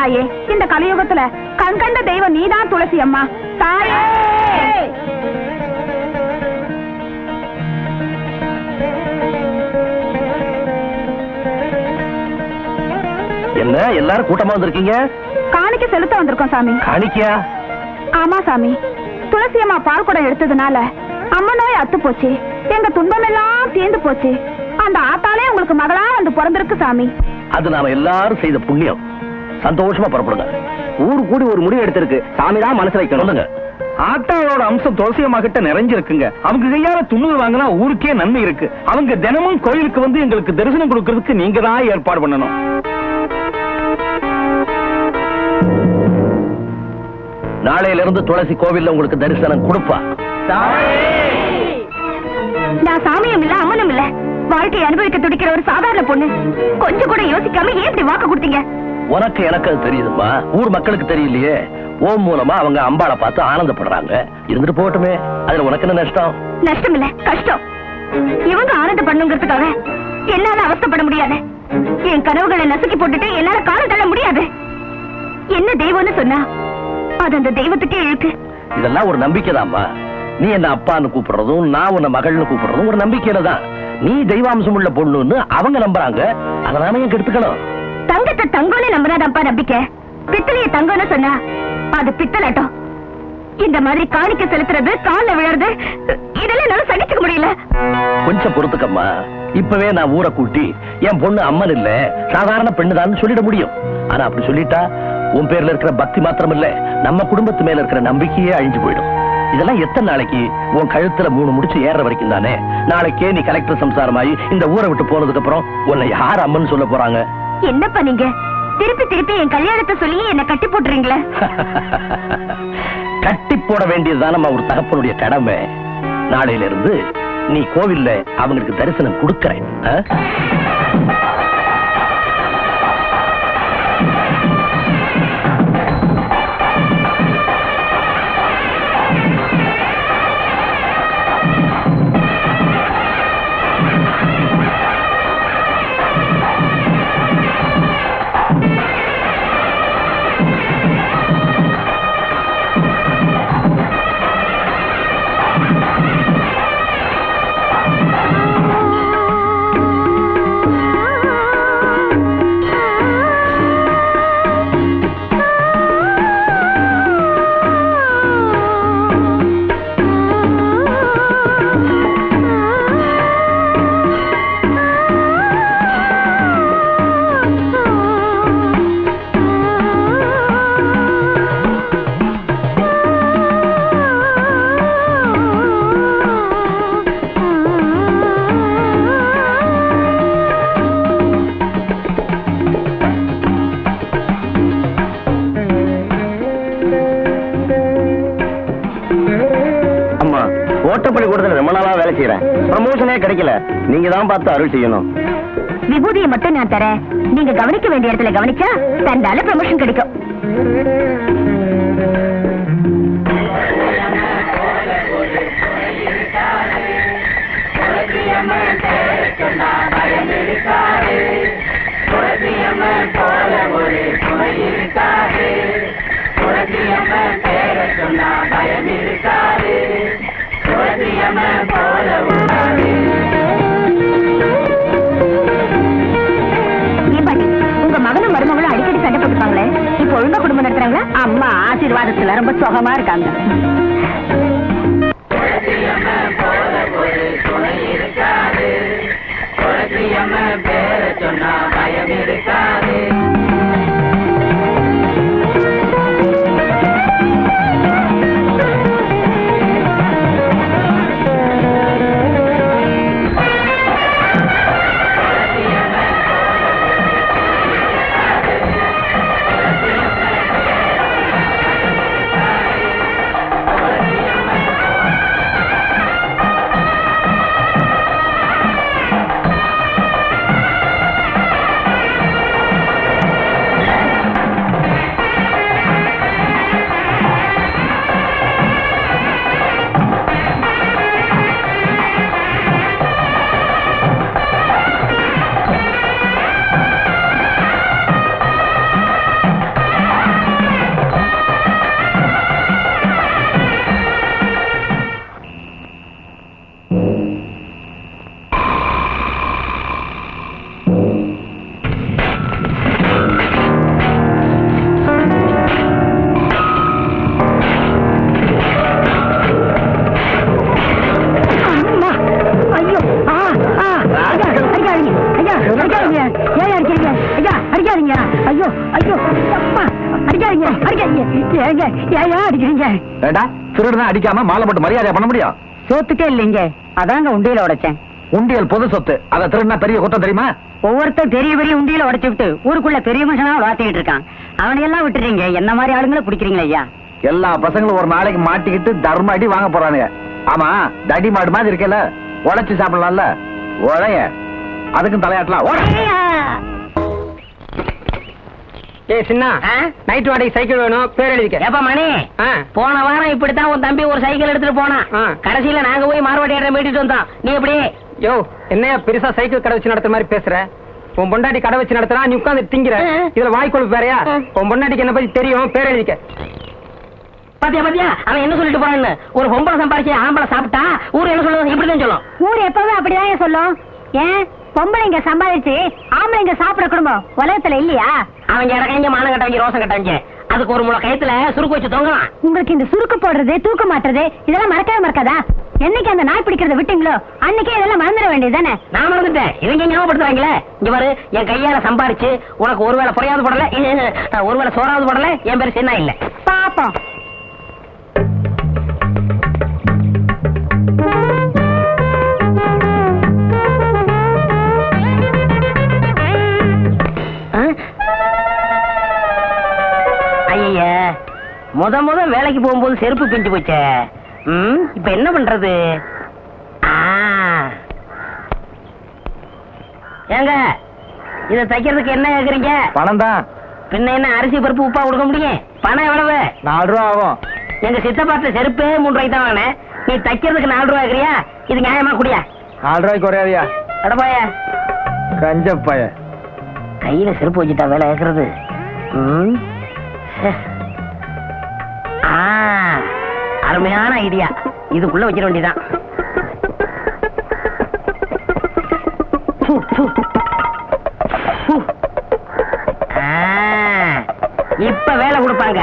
தாயே, இந்த கலியுகத்துல கண் கண்ட தெய்வம் நீதான் துளசி அம்மா. தாயே என்ன எல்லாரும் கூட்டமா வந்திருக்கீங்க? காணிக்க செலுத்த வந்திருக்கோம் சாமி. காணிக்கையா? ஆமா சாமி, துளசி அம்மா பால் குடம் எடுத்ததுனால அம்மா நோய் அத்து போச்சு, எங்க துன்பம் எல்லாம் தீர்ந்து போச்சு. அந்த ஆத்தாலே உங்களுக்கு மகளா வந்து பிறந்திருக்கு சாமி. அது நாம எல்லாரும் செய்த புண்ணியம். சந்தோஷமா புறப்படுங்க. ஊரு கூடி ஒரு முடிவு எடுத்திருக்கு, சாமி தான் மனசு வைக்கணும். ஆத்தாவோட அம்சம் துளசியம்மா கிட்ட நிறைஞ்சிருக்குங்க. அவங்க கையால துண்ணூறு வாங்கினா ஊருக்கே நன்மை இருக்கு. அவங்க தினமும் கோயிலுக்கு வந்து எங்களுக்கு தரிசனம் கொடுக்கறதுக்கு நீங்க தான் ஏற்பாடு பண்ணணும். நாளையில இருந்து துளசி கோவில்ல உங்களுக்கு தரிசனம் கொடுப்பா. நான் சாமியும் இல்ல அம்மனும் இல்ல, வாழ்க்கை அனுபவிக்க துடிக்கிற ஒரு சாதாரண பொண்ணு. கொஞ்சம் கூட யோசிக்காம ஏன் இப்படி வாக்கு கொடுத்தீங்க? உனக்கு எனக்கு அது தெரியுதுமா, ஊர் மக்களுக்கு தெரியலையே. ஓம் மூலமா அவங்க அம்பாளை பார்த்து ஆனந்தப்படுறாங்க. இருந்துட்டு போகட்டுமே, அதுல உனக்கு என்ன நஷ்டம்? நஷ்டம் இல்ல, கஷ்டம். இவங்க ஆனந்தம் பண்ணுங்கிறதுக்காக என்னால அவஸ்தைப்பட முடியாது. என் கனவுகளை நசுக்கி போட்டுட்டு என்னால காலம் தள்ள முடியாது. என்ன தெய்வம்னு சொன்னா அது அந்த தெய்வத்துக்கே இழுக்கு. இதெல்லாம் ஒரு நம்பிக்கைதாம்மா. நீ என்ன அப்பான்னு கூப்பிடுறதும் நான் உன்னை மகள்னு கூப்பிடுறதும் ஒரு நம்பிக்கையில தான். நீ தெய்வாம்சம் உள்ள பொண்ணுன்னு அவங்க நம்புறாங்க, அதை நாம ஏன் கெடுத்துக்கணும்? தங்கத்தை தங்கம்னு நம்பினாதான்ப்பா நம்பிக்கை. பித்தளைய தங்கம்னு சொன்னா அது பித்தலாட்டம். இந்த மாதிரி காணிக்க செலுத்துறது, கால்ல விழறது, இதெல்லாம் என்னால சகிச்சுக்க முடியல. கொஞ்சம் பொறுத்துக்கம்மா. இப்பவே நான் ஊரை கூட்டி என் பொண்ணு அம்மன் இல்ல சாதாரண பெண்ணுதான் சொல்லிட முடியும். ஆனா அப்படி சொல்லிட்டா உன் பேர்ல இருக்கிற பக்தி மாத்திரம் இல்ல, நம்ம குடும்பத்து மேல இருக்கிற நம்பிக்கையே அழிஞ்சு போயிடும். இதெல்லாம் எத்தனை நாளைக்கு? உன் கழுத்துல 3 முடிச்சு ஏற வரைக்கும் தானே. நாளைக்கே நீ கலெக்டர் சம்சாரமாயி இந்த ஊரை விட்டு போனதுக்கு அப்புறம் உன்னை யார் அம்மன் சொல்ல போறாங்க? என்னப்பா நீங்க திருப்பி திருப்பி என் கல்யாணத்தை சொல்லி என்ன கட்டி போட்டுறீங்களே? கட்டி போட வேண்டியதுதானம்மா ஒரு தகப்பனுடைய கடமை. நாளையில இருந்து நீ கோவில்ல அவங்களுக்கு தரிசனம் கொடுக்கறேன். ஓட்டப்பள்ளிக்கூடத்துல ரொம்ப நாளா வேலை செய்யறேன், ப்ரமோஷனே கிடைக்கல. நீங்க தான் பார்த்து அருள் செய்யணும். விபூதியை மட்டும் நான் தரேன், நீங்க கவனிக்க வேண்டிய இடத்துல கவனிச்சா தந்தால ப்ரமோஷன் கிடைக்கும். உங்க மகனும் மருமகளும் அடிக்கடி சண்டை போட்டுப்பாங்களே, இப்ப ஒழுங்கா குடும்பம் நடத்துறாங்களா? அம்மா ஆசீர்வாதத்துல ரொம்ப சுகமா இருக்காங்க. ஏங்க ஏன் அடிக்கிறீங்க? ஏண்டா திருடுதான் அடிக்காம மாலை போட்டு மரியாதை பண்ண முடியும்? சோத்துக்கே இல்லைங்க, அதாங்க உண்டியில உடைச்சேன். உண்டியல் பொது சொத்து, அதை திருடுனா பெரிய குற்றம் தெரியுமா? ஒவ்வொருத்தர் பெரிய பெரிய உண்டியில உடைச்சு விட்டு ஊருக்குள்ள பெரிய மனுஷனா வாத்திக்கிட்டு இருக்கான். அவனையெல்லாம் விட்டுறீங்க, என்ன மாதிரி ஆளுங்களை பிடிக்கிறீங்களா ஐயா? எல்லா பசங்களும் ஒரு நாளைக்கு மாட்டிக்கிட்டு தர்ம அடி வாங்க போறானுங்க. ஆமா, தடி மாடு மாதிரி இருக்கல, உழைச்சு சாப்பிடலாம்ல. உழைய அதுக்கும் தலையாட்டலாம். ஏய் சின்ன, நைட் வாடகை சைக்கிள் வேணும், பேர் எழுதிக்க. ஏப்பா மணி, போன வாரம் இப்படித்தான் உன் தம்பி ஒரு சைக்கிள் எடுத்துட்டு போனான். கடைசியில நாங்க போய் மார்வாடி இடம் மீட்டிட்டு வந்தோம். நீ எப்படி? யோ, என்னையா பெருசா சைக்கிள் கடை வச்சு நடத்துற மாதிரி பேசுற? உன் பொண்டாட்டி கடை வச்சு நடத்துறா, நீ உட்கார்ந்து திங்கிற. இதுல வாய்க்கொழுப்பு வேறயா? உன் பொண்டாட்டிக்கு என்ன பத்தி தெரியும், பேர் எழுதிக்க. பாத்தியா பாத்தியா, அவன் என்ன சொல்லிட்டு போறான்னு? ஒரு பொம்பளை சம்பாரிச்சு ஆம்பளை சாப்பிட்டா ஊர் என்ன சொல்லுவோம்? இப்படிதான் சொல்லும். ஊர் எப்பவும் அப்படிதான் சொல்லும். ஏன் பொம்பளைங்க சம்பாதிச்சு ஆம்பளைங்க சாப்பிட குடும்பம் உலகத்துல இல்லையா? அவங்க இடக்கங்க மானம் கட்டவங்க ரோசம் கட்டவங்க, அதுக்கு ஒரு முளை கயத்துல சுருக்கு வச்சு தொங்கலாம். உங்களுக்கு இந்த சுருக்கு போடுறது தூக்க மாட்டுறது இதெல்லாம் மறக்கவே மறக்காதா? என்னைக்கு அந்த நாய் பிடிக்கிறத விட்டீங்களோ அன்னைக்கே இதெல்லாம் மறந்துட வேண்டியதுதானே? நான் மறந்துட்டேன், இவங்க ஞாபகப்படுத்துறாங்களே. இங்க பாரு, என் கையால சம்பாரிச்சு உனக்கு ஒருவேளை புறையாவது போடல, ஒருவேளை சோறாவது போடல, என் பேரு சின்ன இல்ல. பாப்போம். முத வேலைக்கு போகும்போது செருப்பு பிஞ்சு போச்சே. இப்ப என்ன பண்றது? ஏங்க, இத தைக்கிறதுக்கு என்ன கேக்குறீங்க? பணம் தான். பின்ன என்ன அரிசி பருப்பு உப்பா கொடுக்க முடியும்? பணம் எவ்வளவு? 4 ரூபா ஆகும். எங்க சித்தப்பாட்ட செருப்பே 3 ரூபாய்க்கு தான் வாங்கினேன். நீ தைக்கிறதுக்கு 4 ரூபாய் கேக்குறியா? இது நியாயமா? குடியா 4 ரூபாய்க்கு குறையாதியா? அடப்பாய கஞ்சப்பாய. கையில செருப்பு வச்சுட்டா வேலை கேக்குறது. அருமையான ஐடியா, இதுக்குள்ள வச்சிட வேண்டியதான். இப்ப வேலை கொடுப்பாங்க.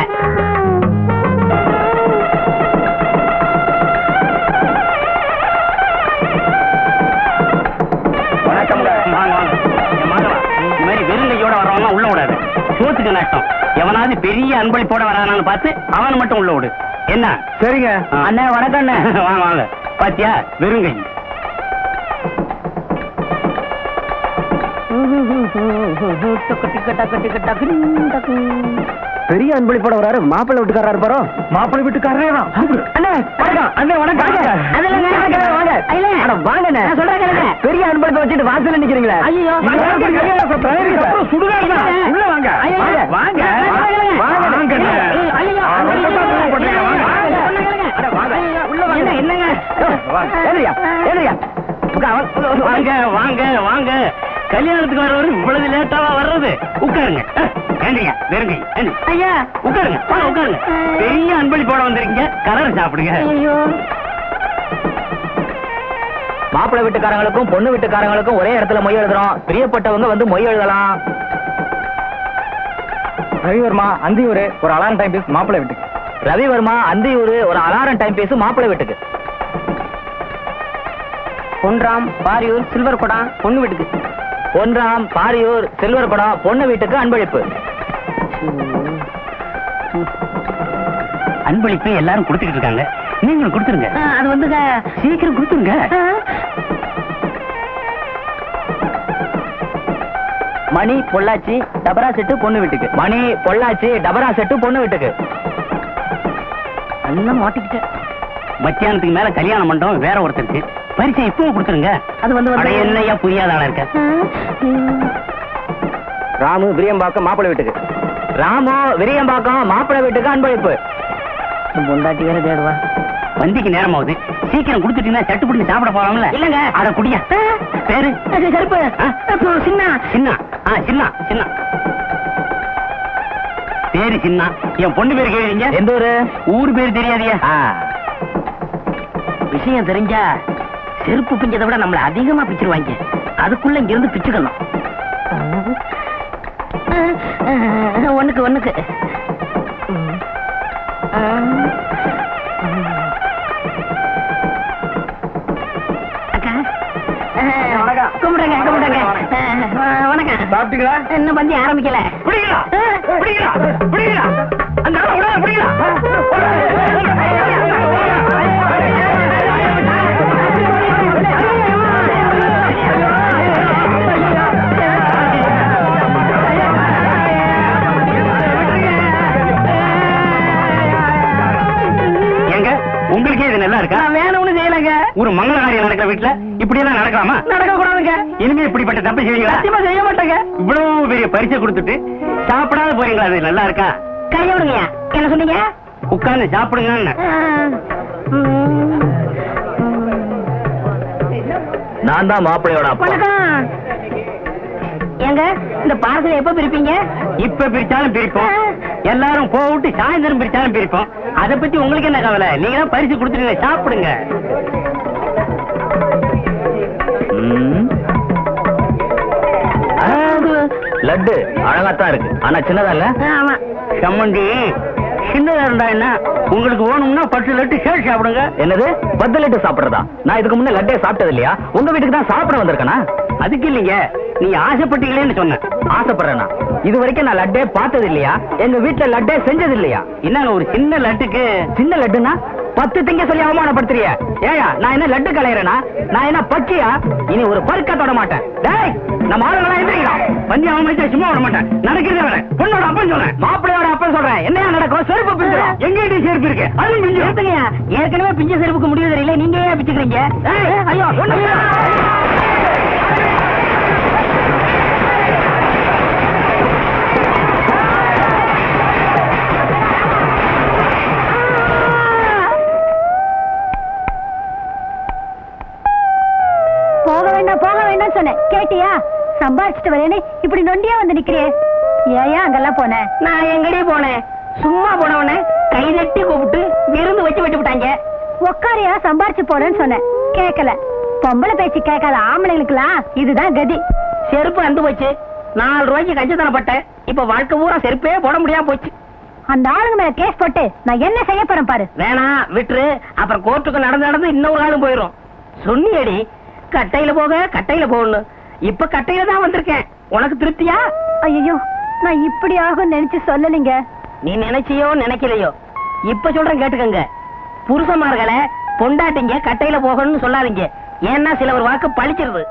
வெறுங்கையோட வர்றவங்க உள்ள விடாது, சோத்துக்கு நஷ்டம். எவனாவது பெரிய அன்பளிப்போட வரானான்னு பார்த்து அவன் மட்டும் உள்ள விடு. என்ன? சரிங்க அண்ணே. வணக்கம் அண்ணே. வாங்க வாங்க. பாத்தியா, வெறுங்கை. பெரிய அன்பளிப்போட வராரு. மாப்பிள்ளை வீட்டுக்காரர் பாரோ. மாப்பிள்ளை வீட்டுக்காரரே தான். அண்ணே வணக்கம். அண்ணே வணக்கம். பெரிய அன்பளிப்பை வச்சுட்டு வாசல்ல நிக்கிறீங்களா? ஐயோ, சுடுகாடு உள்ள வாங்க. வாங்க வாங்க வாங்க வாங்க. கல்யாணத்துக்கு வரவரு இவ்வளவு லேட்டாவா வர்றது? உட்காருங்க. வெறுங்கை ஐயா, உட்காருங்க உட்காருங்க. பெரிய அன்பளிப்போட வந்திருக்கீங்க, கலர் சாப்பிடுங்க. மாப்பிள்ளை வீட்டுக்காரங்களுக்கும் பொண்ணு வீட்டுக்காரங்களுக்கும் ஒரே இடத்துல மொய் எழுதுறோம். பிரியப்பட்டவங்க வந்து மொய் எழுதலாம். ரவிவர்மா அந்தியூர் ஒரு அலாரம் டைம் பீஸ் மாப்பிள்ளை வீட்டுக்கு. ரவிவர்மா அந்தியூர் ஒரு அலாரம் டைம் பீஸ் மாப்பிள்ளை வீட்டுக்கு. பொன்ராம் பாரியூர் சில்வர் குடம் பொண்ணு வீட்டுக்கு. பொன்ராம் பாரியூர் சில்வர் குடம் பொண்ணு வீட்டுக்கு அன்பளிப்பு. அன்பளிப்பு எல்லாரும் கொடுத்துக்கிட்டு இருக்காங்க, நீங்களும் கொடுத்துருங்க. அது வந்து சீக்கிரம் கொடுத்துருங்க. மணி பொள்ளாச்சி டபரா செட்டு பொண்ணு வீட்டுக்கு. மணி பொள்ளாச்சி டபரா செட்டு பொண்ணு வீட்டுக்கு. எல்லாம் மாட்டிக்கிட்டேன். மத்தியானத்துக்கு மேல கல்யாண மண்டபம் வேற ஒருத்தருக்கு. பரிசை இப்பவும் கொடுத்துருங்க. அது வந்து என்னையா புரியாத ஆளா இருக்க. ராமு விரியம்பாக்கம் மாப்பிள்ளை வீட்டுக்கு. ராமு விரியம்பாக்கம் மாப்பிள்ளை வீட்டுக்கு அன்பளிப்பு. பொண்டாட்டி வேற தேடுவா. வந்திக்கு நேரமாவது, சீக்கிரம் கொடுத்துட்டீங்கன்னா சட்டு பிடிச்சி சாப்பிட போறாங்கல்ல. இல்லங்க, அட குடியா. பேரு கருப்பு. சின்ன சின்ன சின்ன சின்ன பேரு சின்ன. என் பொண்ணு பேரு கேக்குறீங்க? எந்த ஊரு? ஊர் பேரு தெரியாதியா? விஷயம் தெரிஞ்சா செருப்பு பிஞ்சதை விட நம்மள அதிகமா பிச்சிருவாங்க. அதுக்குள்ள இங்க இருந்து பிச்சுக்கணும். ஒண்ணுக்கு கும்பிடுங்க. வணக்கம். சாப்பிட்டீங்களா? இன்னும் பந்தி ஆரம்பிக்கல. பிடிக்கிறா பிடிக்கிறா அந்த ஆளை விடாத பிடிக்கிறா உங்களுக்கே இது நல்லா இருக்கா? வேணும்னு செய்யலங்க. ஒரு மங்கள காரியம் நடக்கிற வீட்டுல இப்படி எல்லாம் நடக்கலாமா? நடக்க கூடாதுங்க. இனிமே இப்படிப்பட்ட தப்பு செய்வீங்களா? சத்தியமா செய்ய மாட்டேங்க. இவ்வளவு பெரிய பரிசை கொடுத்துட்டு சாப்பிடாத போறீங்களா? அது நல்லா இருக்கா? கைய விடுங்க. என்ன சொன்னீங்க? உட்கார்ந்து சாப்பிடுங்க. நான் தான் மாப்பிள்ளையோட அப்பா. வணக்கம். ஏங்க இந்த பார்சல் எப்ப பிரிப்பீங்க? இப்ப பிரிச்சாலும் பிரிப்போம், எல்லாரும் போட்டு சாயந்தரம் பிரிச்சாலும் பிரிப்போம். அதை பத்தி உங்களுக்கு என்ன கவலை? நீங்க தான் பரிசு கொடுத்துருங்க, சாப்பிடுங்க. லட்டு அழகாத்தான் இருக்கு, ஆனா சின்னதா இல்ல. ஆமா. சம்மந்தி சின்னதா இருந்தா என்ன? உங்களுக்கு வேணும்னா 10 லட்டு சேர்த்து சாப்பிடுங்க. என்னது 10 லட்டு சாப்பிடுறதா? நான் இதுக்கு முன்ன லட்டே சாப்பிட்டது இல்லையா? உங்க வீட்டுக்கு தான் சாப்பிட வந்திருக்கேனா? அதுக்கு இல்லைங்க, நீங்க ஆசைப்பட்டீங்களேன்னு சொன்னேன். ஆசைப்படுறேனா? இது வரைக்கும் நான் லட்டே பார்த்தது இல்லையா? எங்க வீட்டுல லட்டே செஞ்சது இல்லையா? என்னங்க ஒரு சின்ன லட்டுக்கு? சின்ன லட்டுனா 10 திங்க சொல்லி அவமானப்படுத்துறிய? ஏயா நான் என்ன லட்டு கலையறேனா? நான் என்ன பச்சியா? இனி ஒரு பருக்க தொட மாட்டேன். டேய் நம்ம ஆளுங்களா எந்திரிக்கலாம். பந்தி அவமதிச்சா சும்மா விட மாட்டேன். நடக்கிறதே வர பொண்ணோட அப்பன் சொல்றேன், மாப்பிள்ளையோட அப்பன் சொல்றேன். என்னையா நடக்கும்? செருப்பு பிஞ்சிரும். எங்கிட்ட செருப்பு இருக்கு, அதுவும் பிஞ்சு. ஏற்கனவே பிஞ்ச செருப்புக்கு முடிவு தெரியல, நீங்க ஏன் பிச்சுக்கிறீங்க? ஐயோ போக வேண்டாம் சொன்னேன், கேட்டியா? சம்பாதிச்சுட்டு வரேன்னு இப்படி நொண்டியா வந்து நிக்கிறியே. ஏயா அங்கெல்லாம் போனேன்? நான் எங்கடி போனேன்? சும்மா போனவன கை தட்டி கூப்பிட்டு விருந்து வச்சு விட்டு விட்டாங்க. உக்காரியா சம்பாரிச்சு போனேன்னு சொன்னேன், கேட்கல. பொம்பளை பேச்சு கேட்காத ஆம்பளைங்களுக்குலாம் இதுதான் கதி. செருப்பு அந்து போச்சு, 4 ரூபாய்க்கு கஞ்சத்தனப்பட்டேன். இப்ப வாழ்க்கை பூரா செருப்பே போட முடியாம போச்சு. அந்த ஆளுங்க மேல கேஸ் போட்டு நான் என்ன செய்ய போறேன் பாரு. வேணா விட்டுரு, அப்புறம் கோர்ட்டுக்கு நடந்து இன்னொரு ஆளும் போயிரும். சொன்னியடி கட்டையில போக கட்டையில போகணும். இப்ப கட்டையில தான் வந்திருக்கேன். உனக்கு திருப்தியா? ஐயோ நான் இப்படி ஆகும் நினைச்சு சொல்லலீங்க. நீ நினைச்சியோ நினைக்கலையோ, இப்ப சொல்றேன் கேட்டுக்கங்க. புருஷமார்களை பொண்டாட்டிங்க கட்டையில போகணும்னு சொல்லாதீங்க. ஏன்னா சில ஒரு வாக்கு பழிச்சிருது.